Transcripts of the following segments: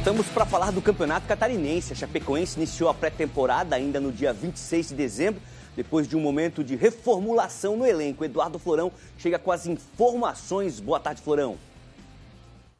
Voltamos para falar do Campeonato Catarinense. A Chapecoense iniciou a pré-temporada ainda no dia 26 de dezembro, depois de um momento de reformulação no elenco. Eduardo Florão chega com as informações. Boa tarde, Florão.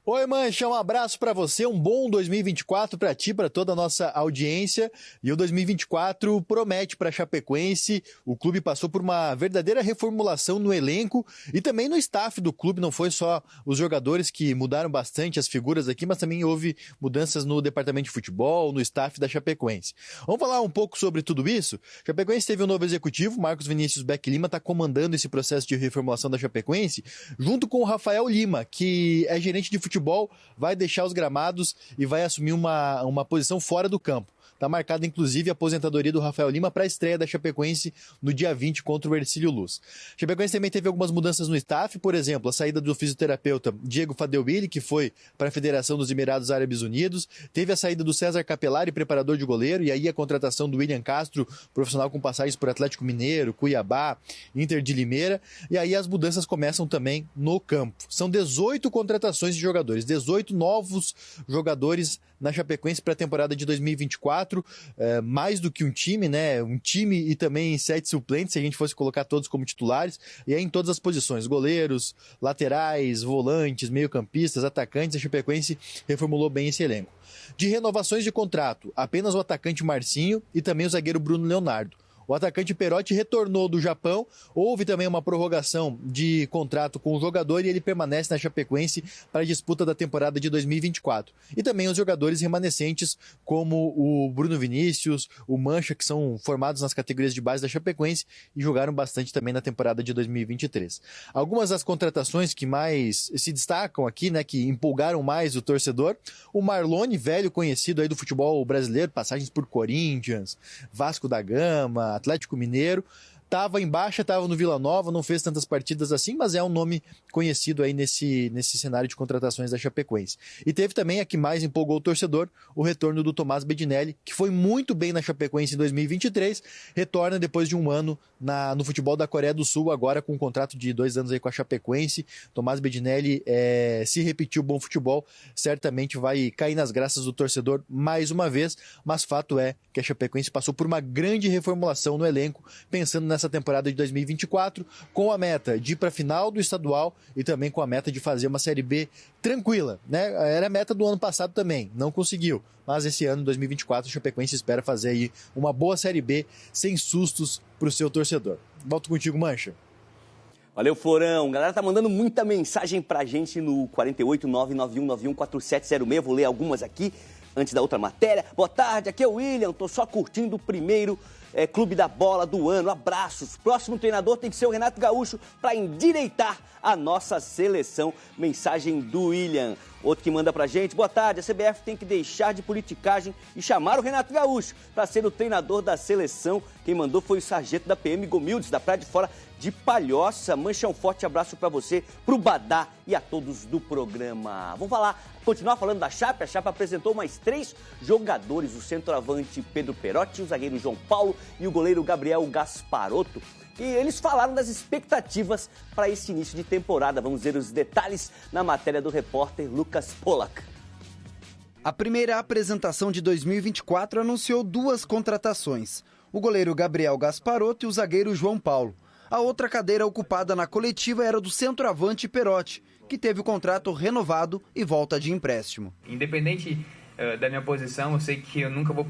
Oi, Mancha, um abraço para você, um bom 2024 para ti, para toda a nossa audiência. E o 2024 promete para a Chapecoense. O clube passou por uma verdadeira reformulação no elenco e também no staff do clube. Não foi só os jogadores que mudaram bastante as figuras aqui, mas também houve mudanças no departamento de futebol, no staff da Chapecoense. Vamos falar um pouco sobre tudo isso? Chapecoense teve um novo executivo, Marcos Vinícius Beck Lima está comandando esse processo de reformulação da Chapecoense, junto com o Rafael Lima, que é gerente de futebol, vai deixar os gramados e vai assumir uma posição fora do campo. Está marcada, inclusive, a aposentadoria do Rafael Lima para a estreia da Chapecoense no dia 20 contra o Hercílio Luz. A Chapecoense também teve algumas mudanças no staff, por exemplo, a saída do fisioterapeuta Diego Fadelwili, que foi para a Federação dos Emirados Árabes Unidos, teve a saída do César Capelari, preparador de goleiro, e aí a contratação do William Castro, profissional com passagens por Atlético Mineiro, Cuiabá, Inter de Limeira, e aí as mudanças começam também no campo. São 18 contratações de jogadores, 18 novos jogadores na Chapecoense para a temporada de 2024, mais do que um time, né? Um time e também 7 suplentes, se a gente fosse colocar todos como titulares, e aí em todas as posições, goleiros, laterais, volantes, meio-campistas, atacantes, a Chapecoense reformulou bem esse elenco. De renovações de contrato, apenas o atacante Marcinho e também o zagueiro Bruno Leonardo. O atacante Perotti retornou do Japão, houve também uma prorrogação de contrato com o jogador e ele permanece na Chapecoense para a disputa da temporada de 2024. E também os jogadores remanescentes como o Bruno Vinícius, o Mancha, que são formados nas categorias de base da Chapecoense e jogaram bastante também na temporada de 2023. Algumas das contratações que mais se destacam aqui, né, que empolgaram mais o torcedor, o Marlone, velho conhecido aí do futebol brasileiro, passagens por Corinthians, Vasco da Gama, Atlético Mineiro, estava em baixa, estava no Vila Nova, não fez tantas partidas assim, mas é um nome conhecido aí nesse cenário de contratações da Chapecoense. E teve também a que mais empolgou o torcedor, o retorno do Tomás Bedinelli, que foi muito bem na Chapecoense em 2023, retorna depois de um ano no futebol da Coreia do Sul, agora com um contrato de 2 anos aí com a Chapecoense. Tomás Bedinelli, se repetir o bom futebol, certamente vai cair nas graças do torcedor mais uma vez, mas fato é que a Chapecoense passou por uma grande reformulação no elenco, pensando nessa temporada de 2024, com a meta de ir para a final do estadual e também com a meta de fazer uma Série B tranquila, né? Era a meta do ano passado também, não conseguiu, mas esse ano, 2024, o Chapecoense espera fazer aí uma boa Série B sem sustos para o seu torcedor. Volto contigo, Mancha. Valeu, Florão. A galera tá mandando muita mensagem pra gente no 48991914706. Vou ler algumas aqui antes da outra matéria. Boa tarde, aqui é o William, tô só curtindo o primeiro Clube da Bola do ano. Abraços. Próximo treinador tem que ser o Renato Gaúcho para endireitar a nossa seleção. Mensagem do William. Outro que manda pra gente. Boa tarde, a CBF tem que deixar de politicagem e chamar o Renato Gaúcho para ser o treinador da seleção. Quem mandou foi o sargento da PM Gomildes, da Praia de Fora de Palhoça. Mancha, um forte abraço para você, pro Badá e a todos do programa. Vamos continuar falando da Chape. A Chape apresentou mais 3 jogadores, o centroavante Pedro Perotti, o zagueiro João Paulo e o goleiro Gabriel Gasparotto. E eles falaram das expectativas para esse início de temporada. Vamos ver os detalhes na matéria do repórter Lucas Polak. A primeira apresentação de 2024 anunciou 2 contratações: o goleiro Gabriel Gasparotto e o zagueiro João Paulo. A outra cadeira ocupada na coletiva era do centroavante Perotti, que teve o contrato renovado e volta de empréstimo. Independente da minha posição, eu sei que eu nunca vou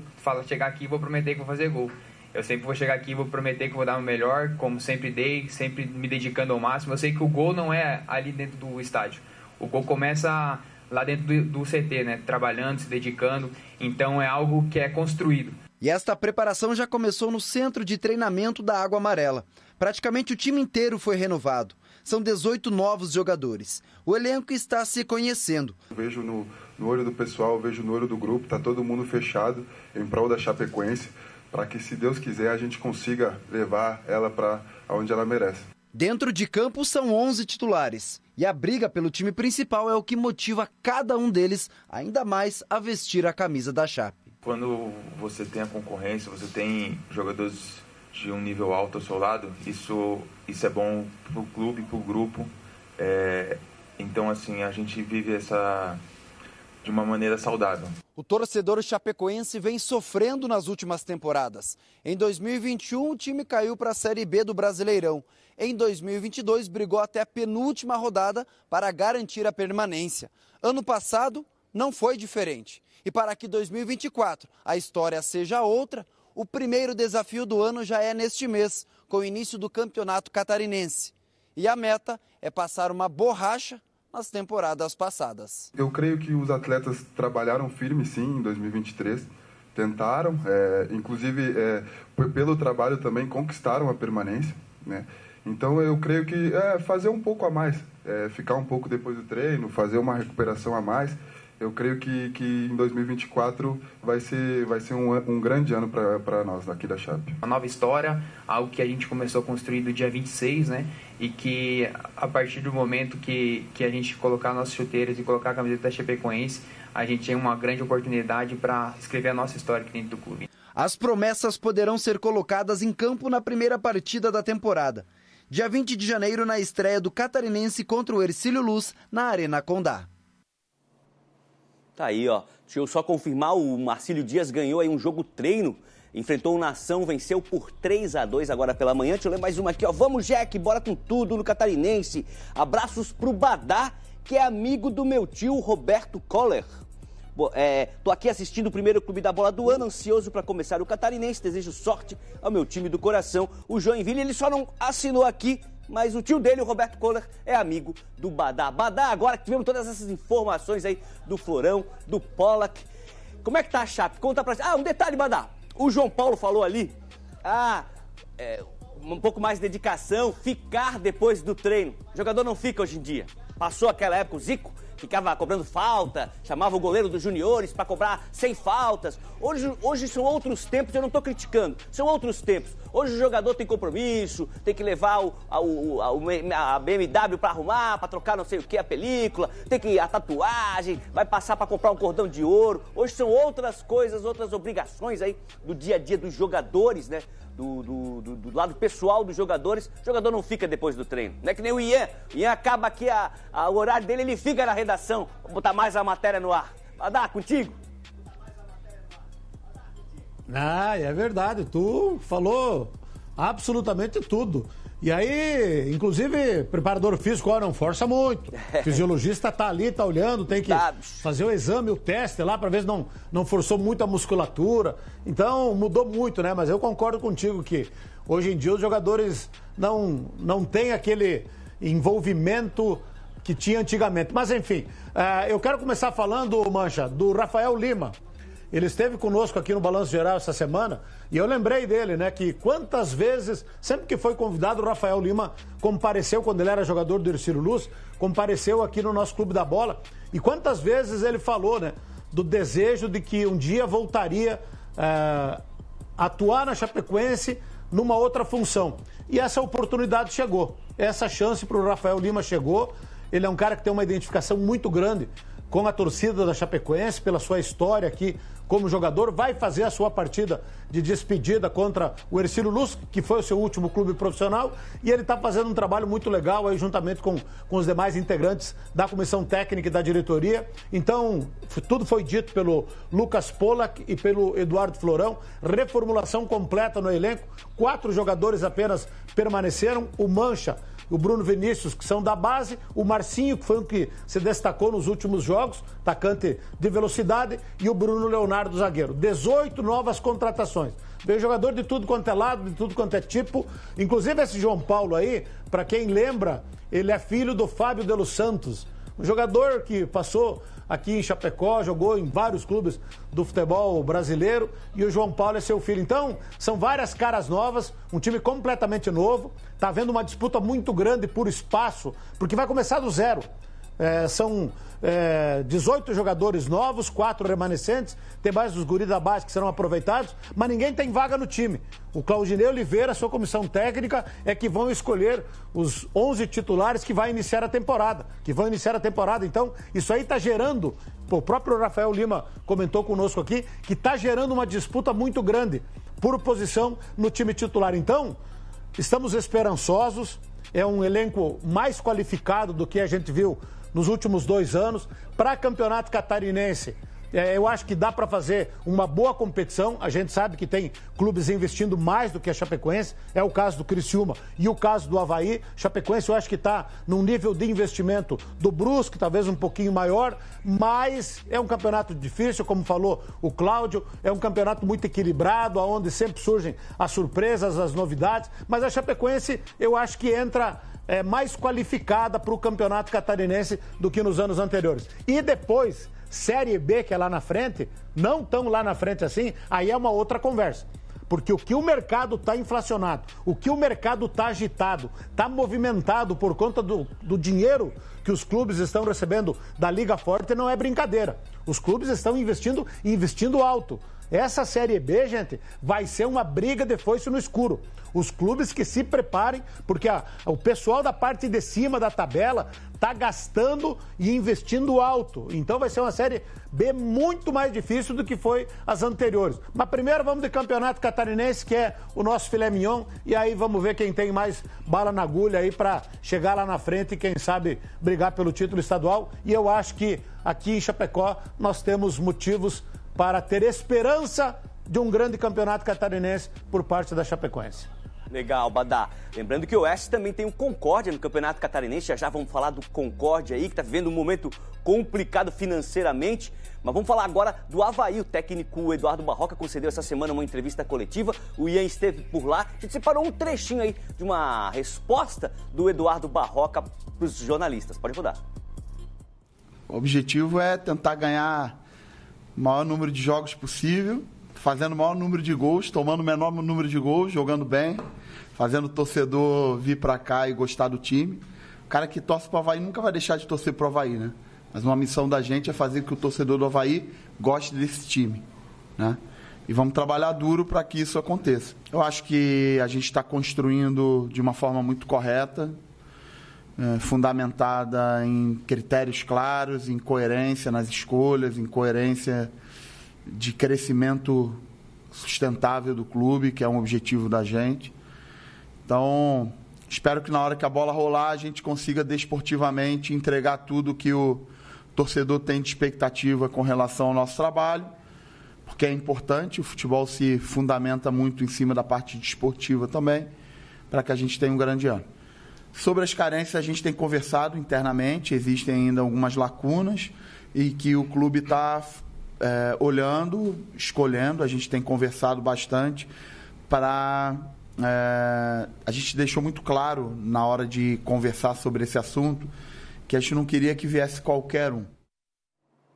chegar aqui e vou prometer que vou fazer gol. Eu sempre vou chegar aqui e vou prometer que vou dar o melhor, como sempre dei, sempre me dedicando ao máximo. Eu sei que o gol não é ali dentro do estádio. O gol começa lá dentro do CT, né? Trabalhando, se dedicando. Então é algo que é construído. E esta preparação já começou no centro de treinamento da Água Amarela. Praticamente o time inteiro foi renovado. São 18 novos jogadores. O elenco está se conhecendo. Eu vejo no olho do pessoal, eu vejo no olho do grupo, está todo mundo fechado em prol da Chapecoense, para que, se Deus quiser, a gente consiga levar ela para onde ela merece. Dentro de campo são 11 titulares. E a briga pelo time principal é o que motiva cada um deles ainda mais a vestir a camisa da Chape. Quando você tem a concorrência, você tem jogadores de um nível alto ao seu lado, isso é bom para o clube, para o grupo. Então, assim, a gente vive essa de uma maneira saudável. O torcedor chapecoense vem sofrendo nas últimas temporadas. Em 2021, o time caiu para a Série B do Brasileirão. Em 2022, brigou até a penúltima rodada para garantir a permanência. Ano passado, não foi diferente. E para que 2024 a história seja outra, o primeiro desafio do ano já é neste mês, com o início do Campeonato Catarinense. E a meta é passar uma borracha nas temporadas passadas. Eu creio que os atletas trabalharam firme, sim, em 2023. Tentaram, inclusive, pelo trabalho também conquistaram a permanência, né? Então, eu creio que fazer um pouco a mais, ficar um pouco depois do treino, fazer uma recuperação a mais. Eu creio que em 2024 vai ser um grande ano para nós aqui da Chape. Uma nova história, algo que a gente começou a construir do dia 26, né? E que a partir do momento que a gente colocar nossas chuteiras e colocar a camiseta da Chapecoense, a gente tem uma grande oportunidade para escrever a nossa história aqui dentro do clube. As promessas poderão ser colocadas em campo na primeira partida da temporada. Dia 20 de janeiro, na estreia do Catarinense contra o Hercílio Luz, na Arena Condá. Tá aí, ó. Deixa eu só confirmar, o Marcílio Dias ganhou aí um jogo treino, enfrentou o Nação, venceu por 3-2 agora pela manhã. Deixa eu ler mais uma aqui, ó. Vamos, Jack, bora com tudo no Catarinense. Abraços pro Badá, que é amigo do meu tio Roberto Koller. Tô aqui assistindo o primeiro Clube da Bola do ano, ansioso para começar o Catarinense. Desejo sorte ao meu time do coração, o Joinville. Ele só não assinou aqui, mas o tio dele, o Roberto Koller, é amigo do Badá. Badá, agora que tivemos todas essas informações aí do Florão, do Pollack. Como é que tá a Chape? Conta pra gente. Um detalhe, Badá. O João Paulo falou ali, um pouco mais de dedicação, ficar depois do treino. O jogador não fica hoje em dia. Passou aquela época, o Zico ficava cobrando falta, chamava o goleiro dos juniores para cobrar 100 faltas. Hoje são outros tempos, eu não estou criticando, são outros tempos. Hoje o jogador tem compromisso, tem que levar a BMW para arrumar, para trocar não sei o que, a película, tem que a tatuagem, vai passar para comprar um cordão de ouro. Hoje são outras coisas, outras obrigações aí do dia a dia dos jogadores, né? Do lado pessoal dos jogadores. O jogador não fica depois do treino. Não é que nem o Ian. O Ian acaba aqui o horário dele, ele fica na redação. Vou botar mais a matéria no ar. Badá, contigo? É verdade. Tu falou absolutamente tudo. E aí, inclusive, preparador físico, não força muito. O fisiologista tá ali, tá olhando, tem que fazer o exame, o teste lá para ver se não forçou muito a musculatura. Então, mudou muito, né? Mas eu concordo contigo que hoje em dia os jogadores não têm aquele envolvimento que tinha antigamente. Mas, enfim, eu quero começar falando, Mancha, do Rafael Lima. Ele esteve conosco aqui no Balanço Geral essa semana e eu lembrei dele, né, que quantas vezes, sempre que foi convidado, o Rafael Lima compareceu, quando ele era jogador do Hercílio Luz, compareceu aqui no nosso Clube da Bola, e quantas vezes ele falou, né, do desejo de que um dia voltaria a atuar na Chapecoense numa outra função. E essa oportunidade chegou, essa chance para o Rafael Lima chegou. Ele é um cara que tem uma identificação muito grande com a torcida da Chapecoense, pela sua história aqui como jogador, vai fazer a sua partida de despedida contra o Hercílio Luz, que foi o seu último clube profissional, e ele está fazendo um trabalho muito legal aí juntamente com os demais integrantes da comissão técnica e da diretoria. Então, tudo foi dito pelo Lucas Pollack e pelo Eduardo Florão, reformulação completa no elenco, 4 jogadores apenas permaneceram, o Mancha, o Bruno Vinícius, que são da base, o Marcinho, que foi o que se destacou nos últimos jogos, atacante de velocidade, e o Bruno Leonardo, zagueiro. 18 novas contratações. Veio jogador de tudo quanto é lado, de tudo quanto é tipo. Inclusive esse João Paulo aí, para quem lembra, ele é filho do Fábio de los Santos, um jogador que passou aqui em Chapecó, jogou em vários clubes do futebol brasileiro, e o João Paulo é seu filho. Então, são várias caras novas, um time completamente novo, tá havendo uma disputa muito grande por espaço, porque vai começar do zero. São 18 jogadores novos, 4 remanescentes, tem mais os guris da base que serão aproveitados, mas ninguém tem vaga no time. O Claudinei Oliveira, sua comissão técnica, é que vão escolher os 11 titulares que vai iniciar a temporada, Então, isso aí está gerando, o próprio Rafael Lima comentou conosco aqui, que está gerando uma disputa muito grande por posição no time titular. Então, estamos esperançosos, é um elenco mais qualificado do que a gente viu nos últimos 2 anos. Para campeonato catarinense, Eu acho que dá para fazer uma boa competição. A gente sabe que tem clubes investindo mais do que a Chapecoense. É o caso do Criciúma e o caso do Avaí. Chapecoense eu acho que está num nível de investimento do Brusque, talvez um pouquinho maior, mas é um campeonato difícil, como falou o Cláudio. É um campeonato muito equilibrado, onde sempre surgem as surpresas, as novidades. Mas a Chapecoense eu acho que entra mais qualificada para o campeonato catarinense do que nos anos anteriores. E depois, Série B, que é lá na frente, não tão lá na frente assim, aí é uma outra conversa. Porque o que o mercado está inflacionado, o que o mercado está agitado, está movimentado por conta do dinheiro que os clubes estão recebendo da Liga Forte, não é brincadeira. Os clubes estão investindo alto. Essa Série B, gente, vai ser uma briga de foice no escuro. Os clubes que se preparem, porque o pessoal da parte de cima da tabela está gastando e investindo alto. Então vai ser uma Série B muito mais difícil do que foi as anteriores. Mas primeiro vamos de Campeonato Catarinense, que é o nosso filé mignon, e aí vamos ver quem tem mais bala na agulha aí para chegar lá na frente e quem sabe brigar pelo título estadual. E eu acho que aqui em Chapecó nós temos motivos para ter esperança de um grande campeonato catarinense por parte da Chapecoense. Legal, Badá. Lembrando que o Oeste também tem o Concórdia no Campeonato Catarinense. Já vamos falar do Concórdia aí, que está vivendo um momento complicado financeiramente. Mas vamos falar agora do Avaí. O técnico Eduardo Barroca concedeu essa semana uma entrevista coletiva. O Ian esteve por lá. A gente separou um trechinho aí de uma resposta do Eduardo Barroca para os jornalistas. Pode rodar. O objetivo é tentar ganhar o maior número de jogos possível, fazendo o maior número de gols, tomando o menor número de gols, jogando bem, fazendo o torcedor vir para cá e gostar do time. O cara que torce para o Avaí nunca vai deixar de torcer para o Avaí, né? Mas uma missão da gente é fazer com que o torcedor do Avaí goste desse time, né? E vamos trabalhar duro para que isso aconteça. Eu acho que a gente está construindo de uma forma muito correta, fundamentada em critérios claros, em coerência nas escolhas, em coerência de crescimento sustentável do clube, que é um objetivo da gente. Então, espero que na hora que a bola rolar, a gente consiga desportivamente entregar tudo que o torcedor tem de expectativa com relação ao nosso trabalho, porque é importante, o futebol se fundamenta muito em cima da parte desportiva também, para que a gente tenha um grande ano. Sobre as carências, a gente tem conversado internamente, existem ainda algumas lacunas e que o clube está olhando, escolhendo, a gente tem conversado bastante para... a gente deixou muito claro na hora de conversar sobre esse assunto que a gente não queria que viesse qualquer um.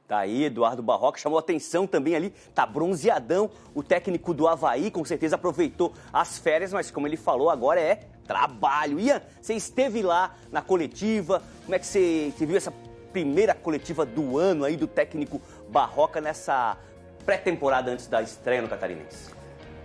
Tá aí, Eduardo Barroca chamou atenção também ali, tá bronzeadão, o técnico do Avaí, com certeza aproveitou as férias, mas como ele falou, agora é trabalho. Ian, você esteve lá na coletiva, como é que você viu essa primeira coletiva do ano aí do técnico Barroca nessa pré-temporada antes da estreia no Catarinense?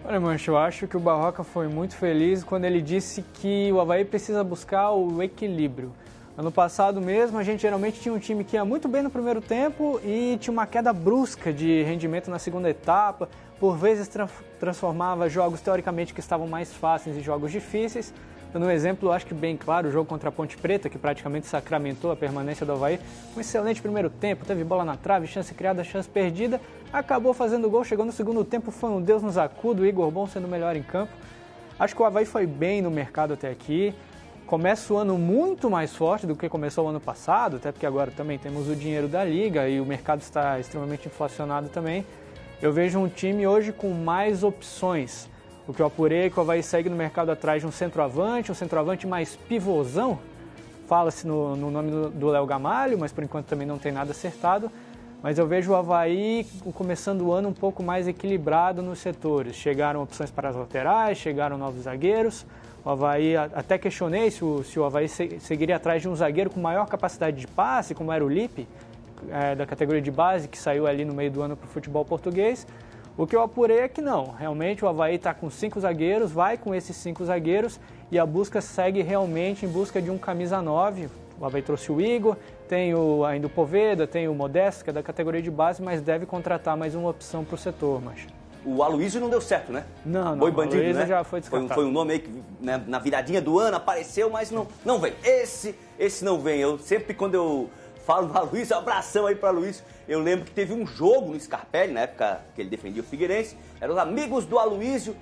Olha, Mancho, eu acho que o Barroca foi muito feliz quando ele disse que o Avaí precisa buscar o equilíbrio. Ano passado mesmo, a gente geralmente tinha um time que ia muito bem no primeiro tempo e tinha uma queda brusca de rendimento na segunda etapa. Por vezes transformava jogos teoricamente que estavam mais fáceis em jogos difíceis. Dando um exemplo, eu acho que bem claro, o jogo contra a Ponte Preta, que praticamente sacramentou a permanência do Avaí. Um excelente primeiro tempo, teve bola na trave, chance criada, chance perdida. Acabou fazendo gol, chegou no segundo tempo, foi um Deus nos acuda, o Igor Bom sendo o melhor em campo. Acho que o Avaí foi bem no mercado até aqui. Começa o ano muito mais forte do que começou o ano passado, até porque agora também temos o dinheiro da Liga e o mercado está extremamente inflacionado também. Eu vejo um time hoje com mais opções. O que eu apurei é que o Avaí segue no mercado atrás de um centroavante mais pivôzão. Fala-se no nome do Léo Gamalho, mas por enquanto também não tem nada acertado. Mas eu vejo o Avaí começando o ano um pouco mais equilibrado nos setores. Chegaram opções para as laterais, chegaram novos zagueiros. O Avaí, até questionei se o Avaí seguiria atrás de um zagueiro com maior capacidade de passe, como era o Lipe, da categoria de base, que saiu ali no meio do ano para o futebol português. O que eu apurei é que não, realmente o Avaí está com 5 zagueiros, vai com esses 5 zagueiros e a busca segue realmente em busca de um camisa 9. O Avaí trouxe o Igor, tem ainda o Poveda, tem o Modesto, que é da categoria de base, mas deve contratar mais uma opção para o setor, mas... O Aloysio não deu certo, né? Não, Boi Bandido, o Aloysio né? já foi descartado. Foi um nome aí que na viradinha do ano apareceu, mas não vem. Esse não vem. Eu sempre, quando eu falo do Aloysio, abração aí para Aloysio. Eu lembro que teve um jogo no Scarpelli, na época que ele defendia o Figueirense, eram os amigos do Aloysio,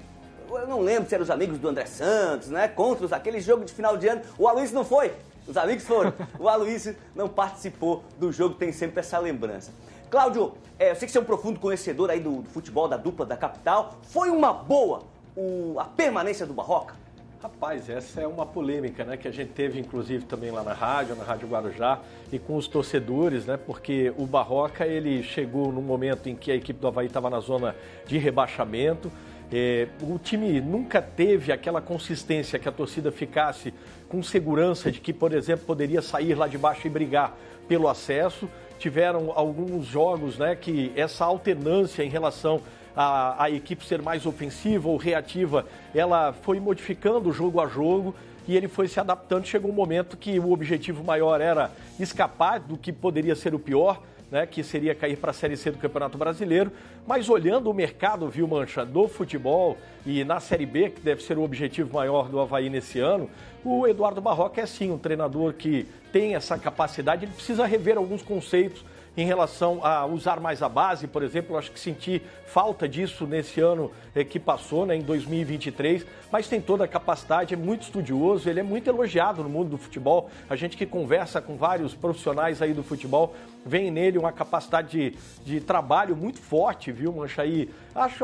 eu não lembro se eram os amigos do André Santos, né, contra aquele jogo de final de ano, o Aloysio não foi, os amigos foram, o Aloysio não participou do jogo, tem sempre essa lembrança. Cláudio, eu sei que você é um profundo conhecedor aí do futebol da dupla da capital, foi uma boa a permanência do Barroca? Rapaz, essa é uma polêmica, né, que a gente teve inclusive também lá na Rádio Guarujá e com os torcedores, né, porque o Barroca ele chegou num momento em que a equipe do Avaí estava na zona de rebaixamento, o time nunca teve aquela consistência que a torcida ficasse com segurança de que, por exemplo, poderia sair lá de baixo e brigar pelo acesso. Tiveram alguns jogos, né, que essa alternância em relação a equipe ser mais ofensiva ou reativa, ela foi modificando jogo a jogo e ele foi se adaptando. Chegou um momento que o objetivo maior era escapar do que poderia ser o pior, né, que seria cair para a Série C do Campeonato Brasileiro, mas olhando o mercado, viu, Mancha, do futebol e na Série B, que deve ser o objetivo maior do Avaí nesse ano, o Eduardo Barroca é sim um treinador que tem essa capacidade, ele precisa rever alguns conceitos em relação a usar mais a base, por exemplo. Eu acho que senti falta disso nesse ano que passou, né, em 2023, mas tem toda a capacidade, é muito estudioso, ele é muito elogiado no mundo do futebol. A gente que conversa com vários profissionais aí do futebol, vem nele uma capacidade de trabalho muito forte, viu, Mancha? E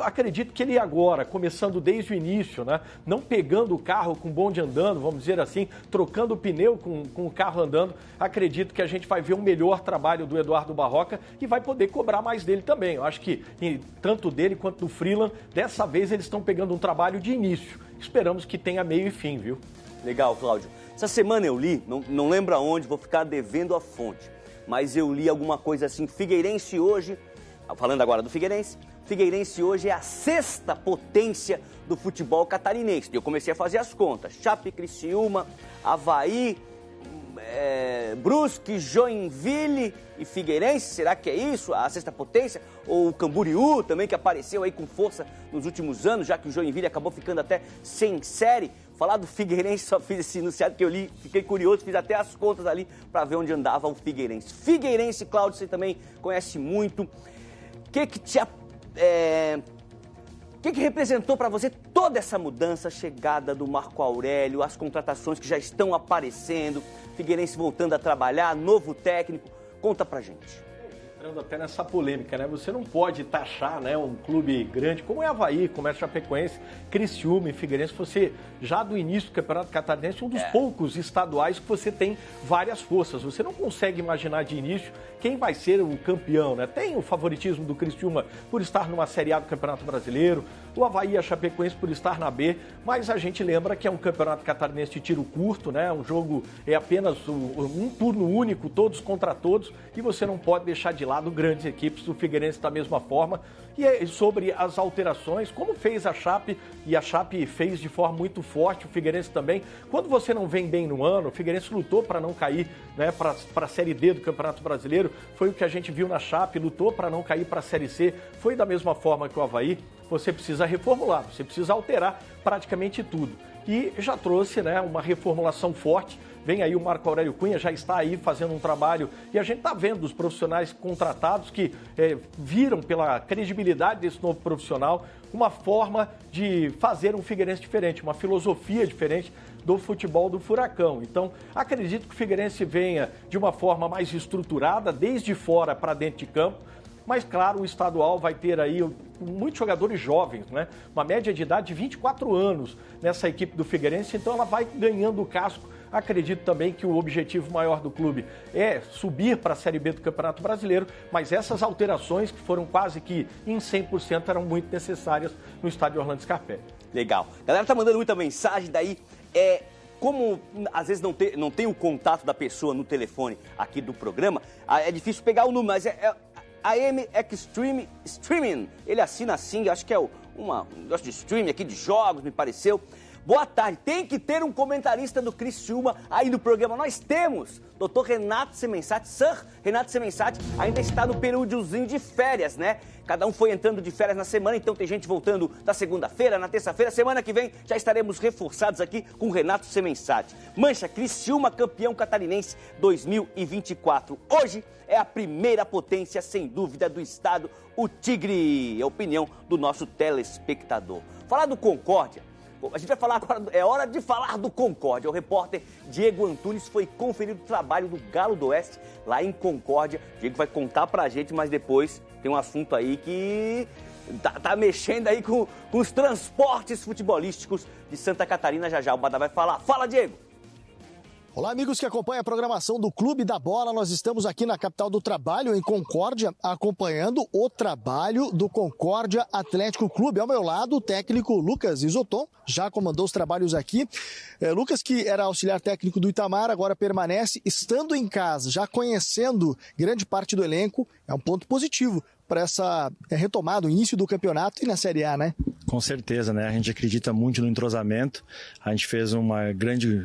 acredito que ele agora, começando desde o início, né, não pegando o carro com o bonde andando, vamos dizer assim, trocando o pneu com o carro andando, acredito que a gente vai ver um melhor trabalho do Eduardo Barroca e vai poder cobrar mais dele também. Eu acho que tanto dele quanto do Freeland, dessa vez eles estão pegando um trabalho de início. Esperamos que tenha meio e fim, viu? Legal, Cláudio. Essa semana eu li, não lembro aonde, vou ficar devendo a fonte, mas eu li alguma coisa assim, Figueirense hoje, falando agora do Figueirense hoje é a 6ª potência do futebol catarinense. Eu comecei a fazer as contas, Chape, Criciúma, Avaí, Brusque, Joinville e Figueirense, será que é isso, a 6ª potência? Ou o Camboriú também, que apareceu aí com força nos últimos anos, já que o Joinville acabou ficando até sem série. Falar do Figueirense, só fiz esse enunciado que eu li, fiquei curioso, fiz até as contas ali para ver onde andava o Figueirense. Figueirense, Cláudio, você também conhece muito. O que representou para você toda essa mudança, a chegada do Marco Aurélio, as contratações que já estão aparecendo, Figueirense voltando a trabalhar, novo técnico? Conta pra gente. Entrando até nessa polêmica, né? Você não pode taxar, né, um clube grande como é Avaí, como é Chapecoense, Criciúma e Figueirense, você já do início do Campeonato Catarinense, um dos poucos estaduais que você tem várias forças. Você não consegue imaginar de início quem vai ser o campeão, né? Tem o favoritismo do Criciúma por estar numa Série A do Campeonato Brasileiro, o Avaí e a Chapecoense por estar na B, mas a gente lembra que é um Campeonato Catarinense de tiro curto, né? Um jogo é apenas um turno único, todos contra todos, e você não pode deixar de lado grandes equipes, o Figueirense da mesma forma. E sobre as alterações, como fez a Chape, e a Chape fez de forma muito forte, o Figueirense também. Quando você não vem bem no ano, o Figueirense lutou para não cair, né, para a Série D do Campeonato Brasileiro, foi o que a gente viu na Chape, lutou para não cair para a Série C, foi da mesma forma que o Avaí. Você precisa reformular, você precisa alterar praticamente tudo. E já trouxe, né, uma reformulação forte. Vem aí o Marco Aurélio Cunha, já está aí fazendo um trabalho e a gente está vendo os profissionais contratados que viram pela credibilidade desse novo profissional uma forma de fazer um Figueirense diferente, uma filosofia diferente do futebol do Furacão. Então, acredito que o Figueirense venha de uma forma mais estruturada, desde fora para dentro de campo. Mas, claro, o estadual vai ter aí muitos jogadores jovens, né? Uma média de idade de 24 anos nessa equipe do Figueirense, então ela vai ganhando o casco. Acredito também que o objetivo maior do clube é subir para a Série B do Campeonato Brasileiro, mas essas alterações, que foram quase que em 100%, eram muito necessárias no estádio Orlando Scarpelli. Legal. A galera tá mandando muita mensagem, daí como às vezes não tem o contato da pessoa no telefone aqui do programa, é difícil pegar o número, mas AM Extreme Streaming, ele assina assim, acho que é um negócio de streaming aqui de jogos, me pareceu. Boa tarde. Tem que ter um comentarista do Criciúma aí no programa. Nós temos. Dr. Renato Semensati, Sir Renato Semensati, ainda está no períodozinho de férias, né? Cada um foi entrando de férias na semana, então tem gente voltando na segunda-feira, na terça-feira. Semana que vem já estaremos reforçados aqui com o Renato Semensati. Mancha, Criciúma campeão catarinense 2024. Hoje é a primeira potência, sem dúvida, do estado, o Tigre. É a opinião do nosso telespectador. Falar do Concórdia. A gente vai falar agora, é hora de falar do Concórdia. O repórter Diego Antunes foi conferir o trabalho do Galo do Oeste lá em Concórdia. Diego vai contar pra gente, mas depois tem um assunto aí que tá mexendo aí com os transportes futebolísticos de Santa Catarina. Já o Badá vai falar. Fala, Diego! Olá, amigos que acompanham a programação do Clube da Bola. Nós estamos aqui na capital do trabalho, em Concórdia, acompanhando o trabalho do Concórdia Atlético Clube. Ao meu lado, o técnico Lucas Isoton, já comandou os trabalhos aqui. Lucas, que era auxiliar técnico do Itamar, agora permanece estando em casa, já conhecendo grande parte do elenco. É um ponto positivo para essa retomada, o início do campeonato e na Série A, né? Com certeza, né? A gente acredita muito no entrosamento, a gente fez uma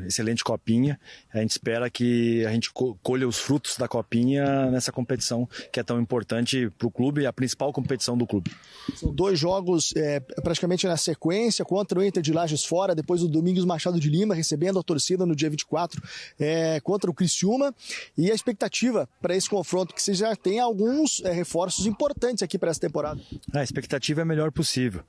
excelente copinha, a gente espera que a gente colha os frutos da copinha nessa competição que é tão importante para o clube, a principal competição do clube. São 2 jogos praticamente na sequência, contra o Inter de Lages fora, depois o Domingos Machado de Lima, recebendo a torcida no dia 24, contra o Criciúma, e a expectativa para esse confronto, que você já tem alguns reforços importantes aqui para essa temporada. A expectativa é a melhor possível.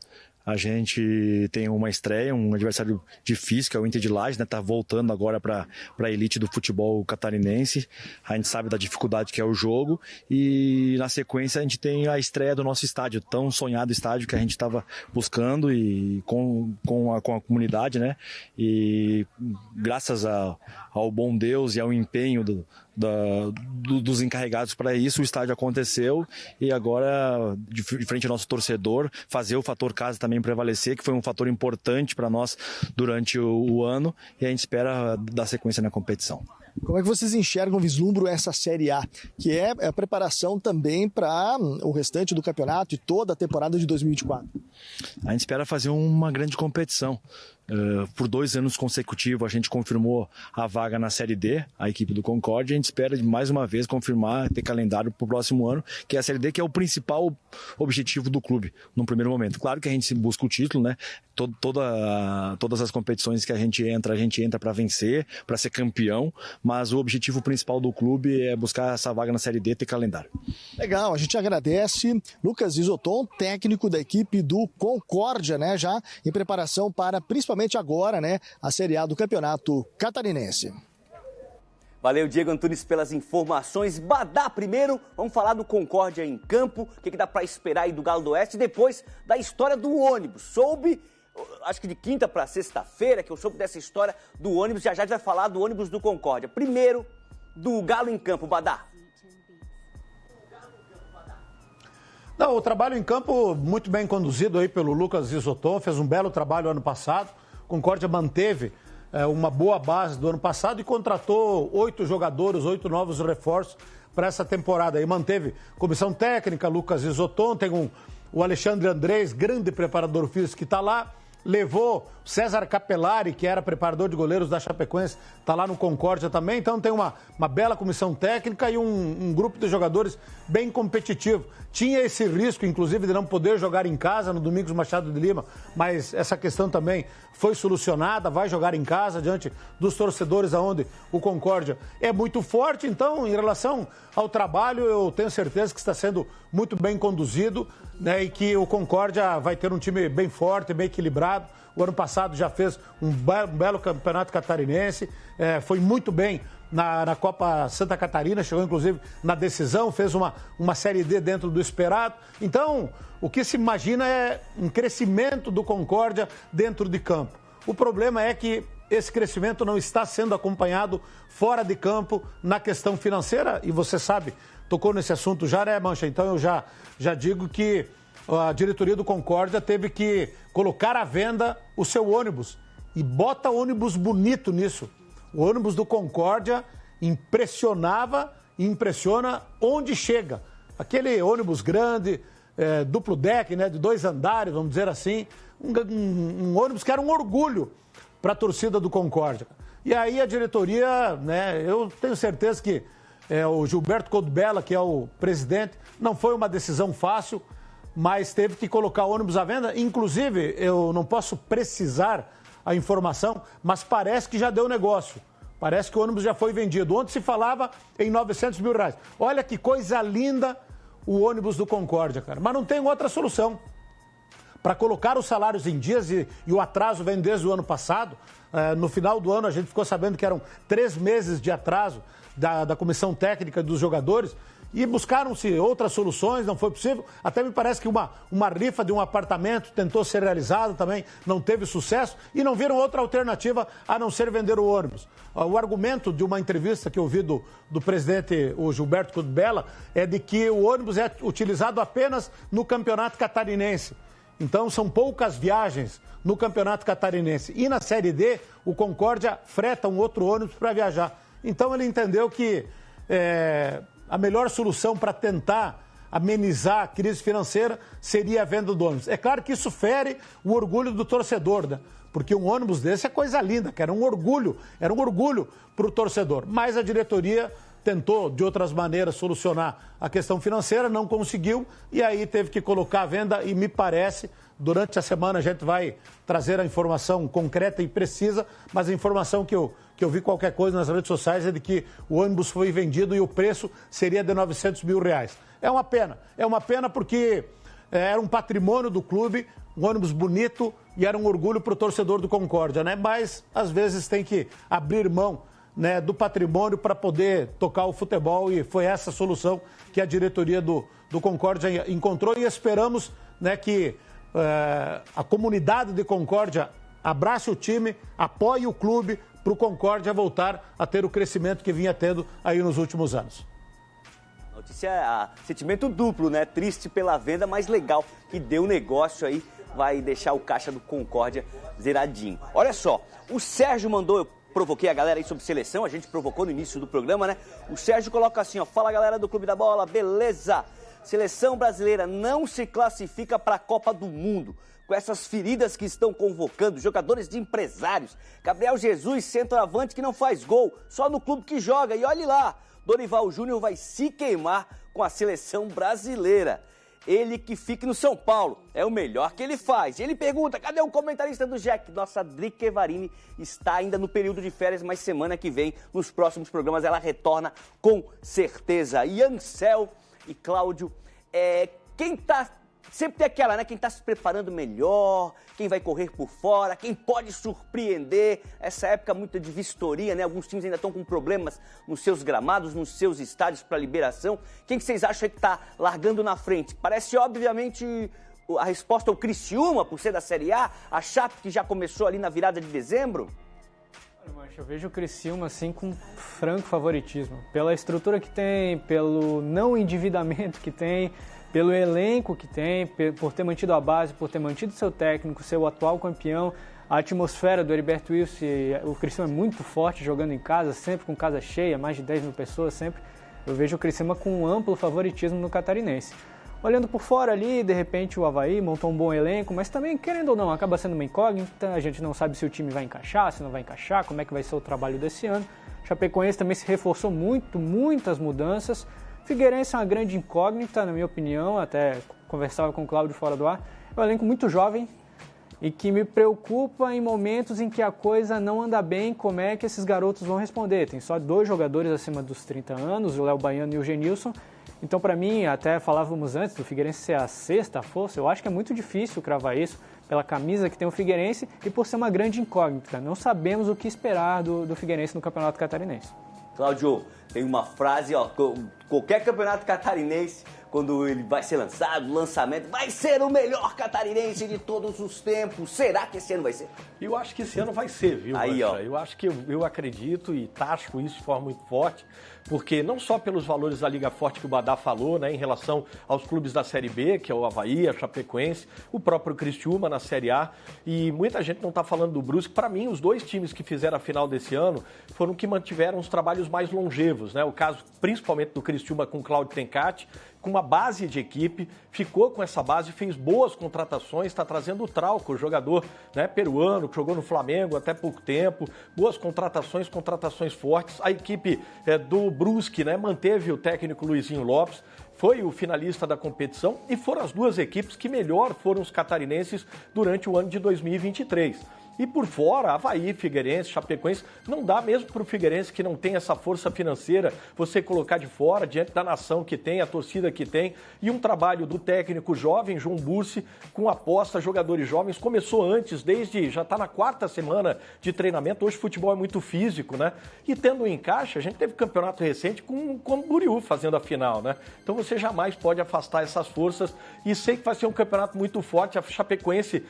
A gente tem uma estreia, um adversário difícil, que é o Inter de Lages, né? Tá voltando agora para a elite do futebol catarinense. A gente sabe da dificuldade que é o jogo e na sequência a gente tem a estreia do nosso estádio, tão sonhado estádio que a gente estava buscando e com a comunidade, né? E graças ao bom Deus e ao empenho dos encarregados para isso, o estádio aconteceu e agora, de frente ao nosso torcedor, fazer o fator casa também prevalecer, que foi um fator importante para nós durante o ano, e a gente espera dar sequência na competição. Como é que vocês enxergam, vislumbram essa Série A, que é a preparação também para o restante do campeonato e toda a temporada de 2024? A gente espera fazer uma grande competição. Por 2 anos consecutivos a gente confirmou a vaga na Série D, a equipe do Concórdia. A gente espera mais uma vez confirmar, ter calendário para o próximo ano, que é a Série D, que é o principal objetivo do clube no primeiro momento. Claro que a gente busca o título, né? Todas as competições que a gente entra para vencer, para ser campeão, mas o objetivo principal do clube é buscar essa vaga na Série D e ter calendário. Legal, a gente agradece Lucas Isoton, técnico da equipe do Concórdia, né? Já em preparação para, principalmente agora, né, a Série A do Campeonato Catarinense. Valeu, Diego Antunes, pelas informações. Badá, primeiro, vamos falar do Concórdia em campo, o que dá para esperar aí do Galo do Oeste, depois da história do ônibus. Soube, acho que de quinta para sexta-feira, que eu soube dessa história do ônibus, já vai falar do ônibus do Concórdia. Primeiro, do Galo em campo, Badá. Não, o trabalho em campo muito bem conduzido aí pelo Lucas Isoton, fez um belo trabalho ano passado. Concórdia manteve uma boa base do ano passado e contratou 8 jogadores, 8 novos reforços para essa temporada. E manteve comissão técnica, Lucas Isoton, tem o Alexandre Andrés, grande preparador físico que está lá. Levou César Capelari, que era preparador de goleiros da Chapecoense, está lá no Concórdia também. Então tem uma bela comissão técnica e um grupo de jogadores bem competitivo. Tinha esse risco, inclusive, de não poder jogar em casa no Domingos Machado de Lima, mas essa questão também foi solucionada, vai jogar em casa diante dos torcedores, aonde o Concórdia é muito forte. Então, em relação ao trabalho, eu tenho certeza que está sendo muito bem conduzido, né, e que o Concórdia vai ter um time bem forte, bem equilibrado. O ano passado já fez um belo campeonato catarinense, foi muito bem na Copa Santa Catarina, chegou inclusive na decisão, fez uma Série D dentro do esperado. Então, o que se imagina é um crescimento do Concórdia dentro de campo. O problema é que esse crescimento não está sendo acompanhado fora de campo na questão financeira, e você sabe, tocou nesse assunto já, né, Mancha? Então eu já digo que a diretoria do Concórdia teve que colocar à venda o seu ônibus. E bota ônibus bonito nisso. O ônibus do Concórdia impressionava e impressiona onde chega. Aquele ônibus grande, duplo deck, né, de 2 andares, vamos dizer assim. Um ônibus que era um orgulho para a torcida do Concórdia. E aí a diretoria, né, eu tenho certeza que o Gilberto Codbella, que é o presidente, não foi uma decisão fácil, mas teve que colocar ônibus à venda. Inclusive, eu não posso precisar a informação, mas parece que já deu negócio. Parece que o ônibus já foi vendido. Ontem se falava em R$900 mil. Olha que coisa linda o ônibus do Concórdia, cara. Mas não tem outra solução. Para colocar os salários em dias, e o atraso vem desde o ano passado. No final do ano a gente ficou sabendo que eram 3 meses de atraso da comissão técnica dos jogadores. E buscaram-se outras soluções, não foi possível. Até me parece que uma rifa de um apartamento tentou ser realizada também, não teve sucesso. E não viram outra alternativa a não ser vender o ônibus. O argumento de uma entrevista que eu vi do presidente, o Gilberto Codbella, é de que o ônibus é utilizado apenas no Campeonato Catarinense. Então são poucas viagens no Campeonato Catarinense. E na Série D, o Concórdia freta um outro ônibus para viajar. Então ele entendeu que a melhor solução para tentar amenizar a crise financeira seria a venda do ônibus. É claro que isso fere o orgulho do torcedor, né? Porque um ônibus desse é coisa linda, que era um orgulho para o torcedor. Mas a diretoria tentou, de outras maneiras, solucionar a questão financeira, não conseguiu, e aí teve que colocar à venda, e me parece, durante a semana a gente vai trazer a informação concreta e precisa, mas a informação que eu vi qualquer coisa nas redes sociais é de que o ônibus foi vendido e o preço seria de R$900 mil. É uma pena porque era um patrimônio do clube, um ônibus bonito e era um orgulho para o torcedor do Concórdia, né? Mas às vezes tem que abrir mão, né, do patrimônio para poder tocar o futebol, e foi essa a solução que a diretoria do Concórdia encontrou, e esperamos, né, que a comunidade de Concórdia abrace o time, apoie o clube para o Concórdia voltar a ter o crescimento que vinha tendo aí nos últimos anos. Notícia, sentimento duplo, né? Triste pela venda, mas legal que deu negócio aí, vai deixar o caixa do Concórdia zeradinho. Olha só, o Sérgio mandou, eu provoquei a galera aí sobre seleção, a gente provocou no início do programa, né? O Sérgio coloca assim, ó, fala galera do Clube da Bola, beleza? Seleção brasileira não se classifica para a Copa do Mundo. Com essas feridas que estão convocando, jogadores de empresários. Gabriel Jesus, centroavante que não faz gol, só no clube que joga. E olhe lá, Dorival Júnior vai se queimar com a seleção brasileira. Ele que fique no São Paulo, é o melhor que ele faz. E ele pergunta, cadê o comentarista do Jack? Nossa Drica Evarini está ainda no período de férias, mas semana que vem, nos próximos programas, ela retorna com certeza. E Ansel e Cláudio, quem tá... Sempre tem aquela, né? Quem está se preparando melhor, quem vai correr por fora, quem pode surpreender. Essa época muito de vistoria, né? Alguns times ainda estão com problemas nos seus gramados, nos seus estádios para liberação. Quem que vocês acham que está largando na frente? Parece, obviamente, a resposta ao Criciúma, por ser da Série A. A Chape, que já começou ali na virada de dezembro. Eu vejo o Criciúma assim com franco favoritismo. Pela estrutura que tem, pelo não endividamento que tem, pelo elenco que tem, por ter mantido a base, por ter mantido seu técnico, seu atual campeão, a atmosfera do Heriberto Wilson, o Criciúma é muito forte jogando em casa, sempre com casa cheia, mais de 10 mil pessoas sempre. Eu vejo o Criciúma com um amplo favoritismo no Catarinense. Olhando por fora ali, de repente o Avaí montou um bom elenco, mas também, querendo ou não, acaba sendo uma incógnita, a gente não sabe se o time vai encaixar, se não vai encaixar, como é que vai ser o trabalho desse ano. Chapecoense também se reforçou muitas mudanças. Figueirense é uma grande incógnita, na minha opinião, até conversava com o Cláudio fora do ar. É um elenco muito jovem e que me preocupa em momentos em que a coisa não anda bem, como é que esses garotos vão responder. Tem só 2 jogadores acima dos 30 anos, o Léo Baiano e o Genilson. Então, para mim, até falávamos antes do Figueirense ser a 6ª força, eu acho que é muito difícil cravar isso pela camisa que tem o Figueirense e por ser uma grande incógnita. Não sabemos o que esperar do Figueirense no Campeonato Catarinense. Cláudio, tem uma frase, ó, qualquer campeonato catarinense, quando ele vai ser lançado, lançamento, vai ser o melhor catarinense de todos os tempos. Será que esse ano vai ser? Eu acho que esse ano vai ser, viu, aí, ó. Eu acho que eu acredito e taxo isso de forma muito forte, porque não só pelos valores da Liga Forte que o Badá falou, né, em relação aos clubes da Série B, que é o Avaí, a Chapecoense, o próprio Criciúma na Série A, e muita gente não está falando do Brusque. Para mim, os 2 times que fizeram a final desse ano foram que mantiveram os trabalhos mais longevos, né? O caso principalmente do Criciúma com o Cláudio Tencati, com uma base de equipe, ficou com essa base, fez boas contratações, está trazendo o Trauco, o jogador, né, peruano, que jogou no Flamengo até pouco tempo, boas contratações fortes. A equipe do Brusque, né, manteve o técnico Luizinho Lopes, foi o finalista da competição e foram as duas equipes que melhor foram os catarinenses durante o ano de 2023. E por fora, Avaí, Figueirense, Chapecoense, não dá mesmo para o Figueirense, que não tem essa força financeira, você colocar de fora, diante da nação que tem, a torcida que tem, e um trabalho do técnico jovem, João Bursi, com aposta, jogadores jovens, começou antes, já está na 4ª semana de treinamento, hoje o futebol é muito físico, né? E tendo um encaixe, a gente teve campeonato recente com o Buriú fazendo a final, né? Então você jamais pode afastar essas forças, e sei que vai ser um campeonato muito forte, a Chapecoense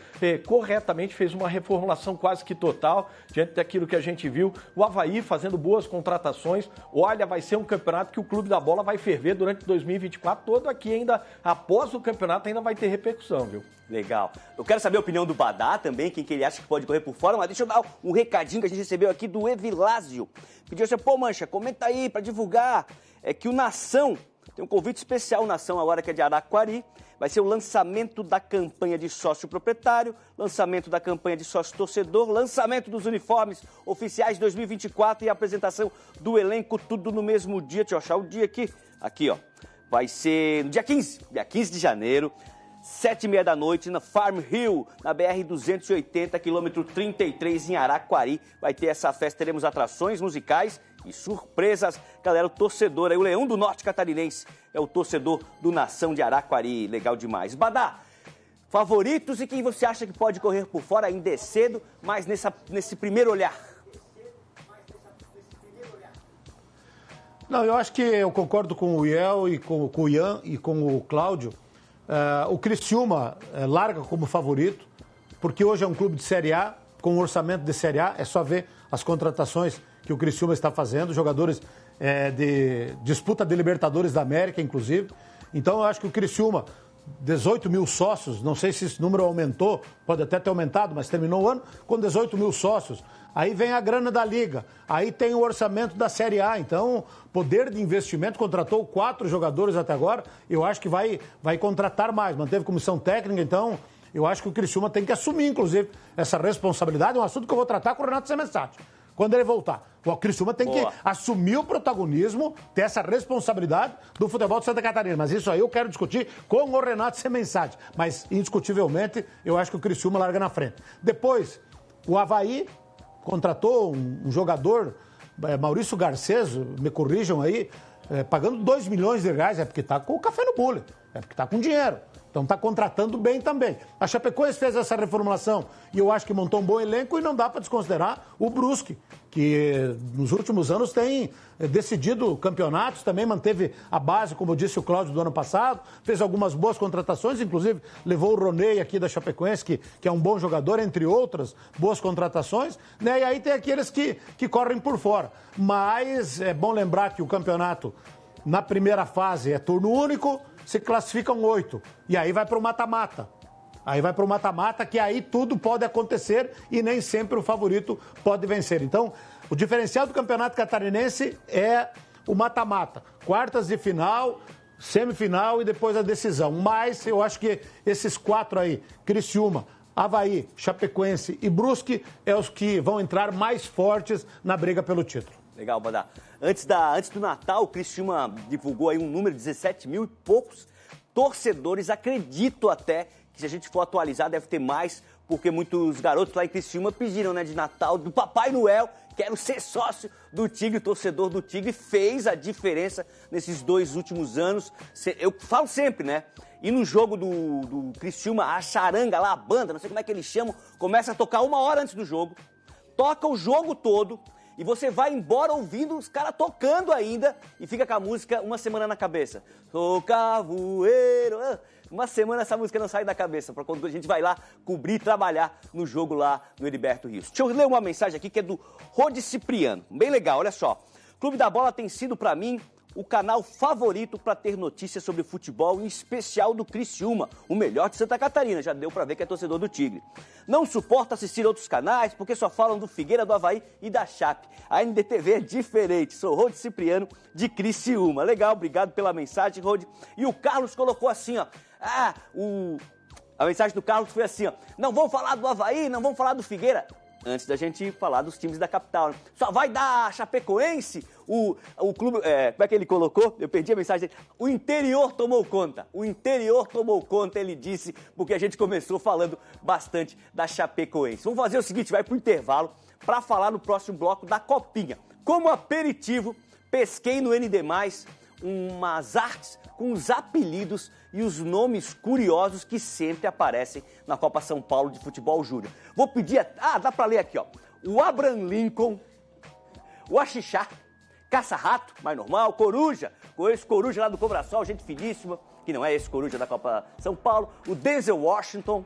corretamente fez uma reformulação quase que total, diante daquilo que a gente viu. O Avaí fazendo boas contratações. Olha, vai ser um campeonato que o Clube da Bola vai ferver durante 2024 todo aqui ainda, após o campeonato ainda vai ter repercussão, viu? Legal. Eu quero saber a opinião do Badá também, quem que ele acha que pode correr por fora, mas deixa eu dar um recadinho que a gente recebeu aqui do Evilásio. Pediu assim, pô, Mancha, comenta aí pra divulgar que o Nação, tem um convite especial, o Nação agora que é de Araquari, vai ser o lançamento da campanha de sócio proprietário, lançamento da campanha de sócio torcedor, lançamento dos uniformes oficiais de 2024 e a apresentação do elenco, tudo no mesmo dia. Deixa eu achar o dia aqui. Aqui, ó. Vai ser no dia 15 de janeiro, 7h30 da noite, na Farm Hill, na BR-280, quilômetro 33, em Araquari. Vai ter essa festa, teremos atrações musicais e surpresas. Galera, o torcedor aí, o Leão do Norte Catarinense, é o torcedor do Nação de Araquari. Legal demais. Badá, favoritos e quem você acha que pode correr por fora? Ainda é cedo, mas nesse primeiro olhar. Não, eu acho que eu concordo com o Iel e com o Ian e com o Cláudio. O Criciúma larga como favorito, porque hoje é um clube de Série A, com um orçamento de Série A, é só ver as contratações que o Criciúma está fazendo, jogadores de disputa de Libertadores da América, inclusive. Então eu acho que o Criciúma, 18 mil sócios, não sei se esse número aumentou, pode até ter aumentado, mas terminou o ano com 18 mil sócios. Aí vem a grana da Liga, aí tem o orçamento da Série A, então poder de investimento, contratou 4 jogadores até agora, eu acho que vai contratar mais, manteve comissão técnica, então eu acho que o Criciúma tem que assumir, inclusive, essa responsabilidade, é um assunto que eu vou tratar com o Renato Semensati, quando ele voltar. O Criciúma tem que assumir o protagonismo, ter essa responsabilidade do futebol de Santa Catarina, mas isso aí eu quero discutir com o Renato Semensati, mas indiscutivelmente eu acho que o Criciúma larga na frente. Depois, o Avaí contratou um jogador, Maurício Garcês, me corrijam aí, pagando 2 milhões de reais, é porque está com o café no bule, é porque está com dinheiro. Então está contratando bem também. A Chapecoense fez essa reformulação e eu acho que montou um bom elenco e não dá para desconsiderar o Brusque, que nos últimos anos tem decidido campeonatos, também manteve a base, como disse o Cláudio, do ano passado, fez algumas boas contratações, inclusive levou o Roney aqui da Chapecoense, que é um bom jogador, entre outras boas contratações, né? E aí tem aqueles que correm por fora. Mas é bom lembrar que o campeonato, na primeira fase, é turno único, se classificam 8. E aí vai para o mata-mata. Aí vai para o mata-mata, que aí tudo pode acontecer e nem sempre o favorito pode vencer. Então, o diferencial do Campeonato Catarinense é o mata-mata. Quartas de final, semifinal e depois a decisão. Mas eu acho que esses 4 aí, Criciúma, Avaí, Chapecoense e Brusque, é os que vão entrar mais fortes na briga pelo título. Legal, Badá. Antes do Natal, o Criciúma divulgou aí um número de 17 mil e poucos torcedores. Acredito até que se a gente for atualizar deve ter mais, porque muitos garotos lá em Criciúma pediram, né, de Natal, do Papai Noel, quero ser sócio do Tigre, torcedor do Tigre, fez a diferença nesses 2 últimos anos. Eu falo sempre, né? E no jogo do Criciúma, a charanga lá, a banda, não sei como é que eles chamam, começa a tocar 1 hora antes do jogo, toca o jogo todo, e você vai embora ouvindo os caras tocando ainda e fica com a música uma semana na cabeça. Sou cavoeiro. Uma semana essa música não sai da cabeça, para quando a gente vai lá cobrir e trabalhar no jogo lá no Heriberto Rios. Deixa eu ler uma mensagem aqui que é do Rodi Cipriano. Bem legal, olha só. Clube da Bola tem sido para mim o canal favorito para ter notícias sobre futebol, em especial do Criciúma, o melhor de Santa Catarina. Já deu para ver que é torcedor do Tigre. Não suporta assistir outros canais porque só falam do Figueira, do Avaí e da Chape. A NDTV é diferente. Sou Rode Cipriano, de Criciúma. Legal, obrigado pela mensagem, Rode. E o Carlos colocou assim, ó. A mensagem do Carlos foi assim, ó. Não vamos falar do Avaí, não vamos falar do Figueira. Antes da gente falar dos times da capital. Né? Só vai dar Chapecoense, o clube... como é que ele colocou? Eu perdi a mensagem dele. O interior tomou conta. O interior tomou conta, ele disse, porque a gente começou falando bastante da Chapecoense. Vamos fazer o seguinte, vai pro intervalo para falar no próximo bloco da Copinha. Como aperitivo, pesquei no ND+, umas artes com os apelidos e os nomes curiosos que sempre aparecem na Copa São Paulo de Futebol Júnior. Vou pedir... dá pra ler aqui, ó. O Abraham Lincoln, o Axixá, Caça-Rato, mais normal, Coruja, esse Coruja lá do Cobrasol, gente finíssima, que não é esse Coruja da Copa São Paulo, o Denzel Washington,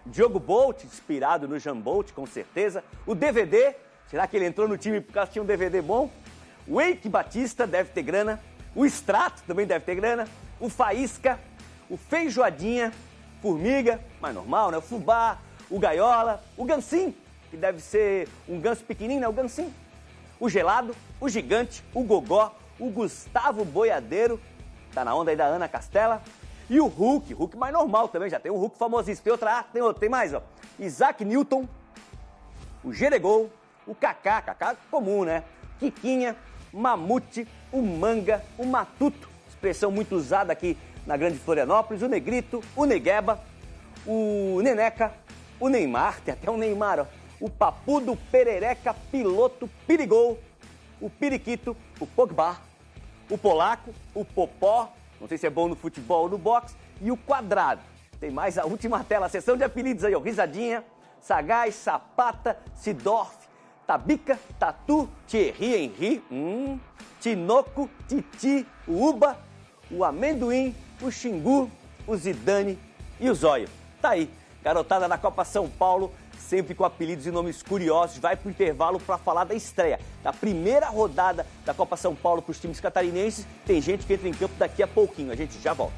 Diogo Bolt, inspirado no Jean Bolt, com certeza, o DVD, será que ele entrou no time por causa que tinha um DVD bom? O Eike Batista, deve ter grana, o Extrato também deve ter grana, o Faísca, o Feijoadinha, Formiga, mais normal, né? O Fubá, o Gaiola, o Gansim, que deve ser um ganso pequenininho, né? O Gansim, o Gelado, o Gigante, o Gogó, o Gustavo Boiadeiro, tá na onda aí da Ana Castela, e o Hulk mais normal também, já tem um Hulk famosíssimo, tem outra arte, tem mais, ó, Isaac Newton, o Geregol, o Kaká comum, né? Quiquinha, Mamute, o Manga, o Matuto, expressão muito usada aqui na Grande Florianópolis, o Negrito, o Negueba, o Neneca, o Neymar, tem até um Neymar, ó, o Papudo, Perereca, Piloto, Pirigol, o Periquito, o Pogba, o Polaco, o Popó, não sei se é bom no futebol ou no boxe, e o Quadrado. Tem mais a última tela, a sessão de apelidos aí, ó, Risadinha, Sagaz, Sapata, Sidorf, Tabica, Tatu, Thierry Henry, Tinoco, Titi, o Uba, o Amendoim, o Xingu, o Zidane e o Zóio. Tá aí, garotada da Copa São Paulo, sempre com apelidos e nomes curiosos, vai pro intervalo para falar da estreia, da primeira rodada da Copa São Paulo para os times catarinenses. Tem gente que entra em campo daqui a pouquinho, a gente já volta.